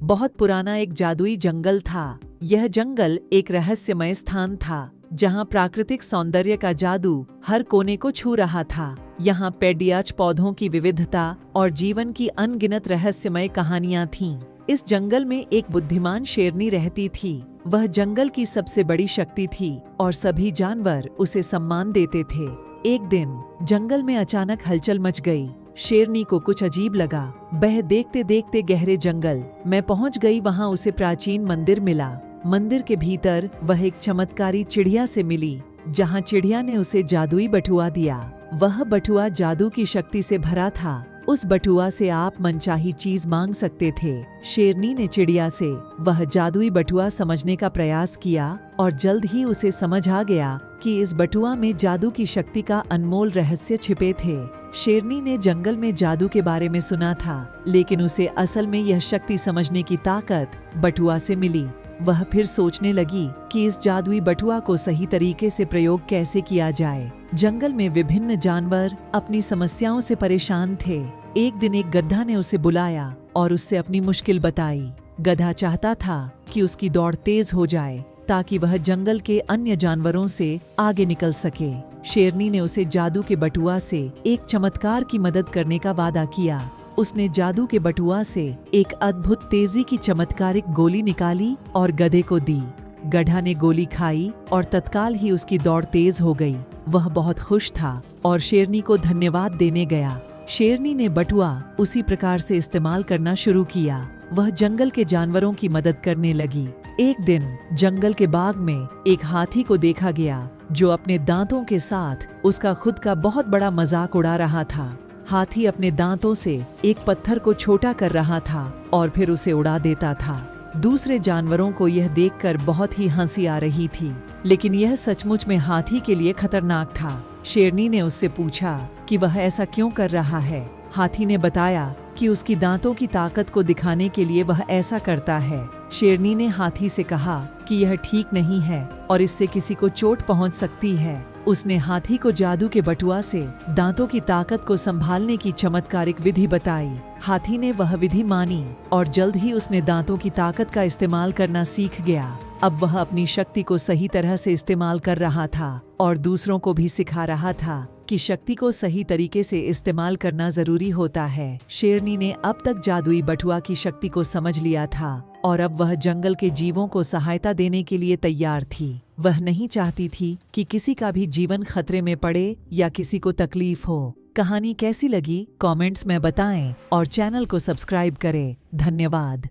बहुत पुराना एक जादुई जंगल था। यह जंगल एक रहस्यमय स्थान था जहाँ प्राकृतिक सौंदर्य का जादू हर कोने को छू रहा था। यहाँ पेडियाच पौधों की विविधता और जीवन की अनगिनत रहस्यमय कहानियाँ थीं। इस जंगल में एक बुद्धिमान शेरनी रहती थी। वह जंगल की सबसे बड़ी शक्ति थी और सभी जानवर उसे सम्मान देते थे। एक दिन जंगल में अचानक हलचल मच गई। शेरनी को कुछ अजीब लगा। वह देखते देखते गहरे जंगल में पहुंच गई। वहां उसे प्राचीन मंदिर मिला। मंदिर के भीतर वह एक चमत्कारी चिड़िया से मिली, जहां चिड़िया ने उसे जादुई बटुआ दिया। वह बटुआ जादू की शक्ति से भरा था। उस बटुआ से आप मनचाही चीज मांग सकते थे। शेरनी ने चिड़िया से वह जादुई बटुआ समझने का प्रयास किया और जल्द ही उसे समझ आ गया कि इस बटुआ में जादू की शक्ति का अनमोल रहस्य छिपे थे। शेरनी ने जंगल में जादू के बारे में सुना था, लेकिन उसे असल में यह शक्ति समझने की ताकत बटुआ से मिली। वह फिर सोचने लगी कि इस जादुई बटुआ को सही तरीके से प्रयोग कैसे किया जाए। जंगल में विभिन्न जानवर अपनी समस्याओं से परेशान थे। एक दिन एक गधा ने उसे बुलाया और उससे अपनी मुश्किल बताई। गधा चाहता था कि उसकी दौड़ तेज हो जाए ताकि वह जंगल के अन्य जानवरों से आगे निकल सके। शेरनी ने उसे जादू के बटुआ से एक चमत्कार की मदद करने का वादा किया। उसने जादू के बटुआ से एक अद्भुत तेजी की चमत्कारिक गोली निकाली और गधे को दी। गधा ने गोली खाई और तत्काल ही उसकी दौड़ तेज हो गई। वह बहुत खुश था और शेरनी को धन्यवाद देने गया। शेरनी ने बटुआ उसी प्रकार से इस्तेमाल करना शुरू किया। वह जंगल के जानवरों की मदद करने लगी। एक दिन जंगल के बाग में एक हाथी को देखा गया जो अपने दांतों के साथ उसका खुद का बहुत बड़ा मजाक उड़ा रहा था। हाथी अपने दांतों से एक पत्थर को छोटा कर रहा था और फिर उसे उड़ा देता था। दूसरे जानवरों को यह देखकर बहुत ही हंसी आ रही थी, लेकिन यह सचमुच में हाथी के लिए खतरनाक था। शेरनी ने उससे पूछा कि वह ऐसा क्यों कर रहा है। हाथी ने बताया कि उसकी दांतों की ताकत को दिखाने के लिए वह ऐसा करता है। शेरनी ने हाथी से कहा कि यह ठीक नहीं है और इससे किसी को चोट पहुंच सकती है। उसने हाथी को जादू के बटुआ से दांतों की ताकत को संभालने की चमत्कारिक विधि बताई। हाथी ने वह विधि मानी और जल्द ही उसने दांतों की ताकत का इस्तेमाल करना सीख गया। अब वह अपनी शक्ति को सही तरह से इस्तेमाल कर रहा था और दूसरों को भी सिखा रहा था कि शक्ति को सही तरीके से इस्तेमाल करना जरूरी होता है। शेरनी ने अब तक जादुई बटुआ की शक्ति को समझ लिया था और अब वह जंगल के जीवों को सहायता देने के लिए तैयार थी। वह नहीं चाहती थी कि किसी का भी जीवन खतरे में पड़े या किसी को तकलीफ हो। कहानी कैसी लगी कमेंट्स में बताएं और चैनल को सब्सक्राइब करें। धन्यवाद।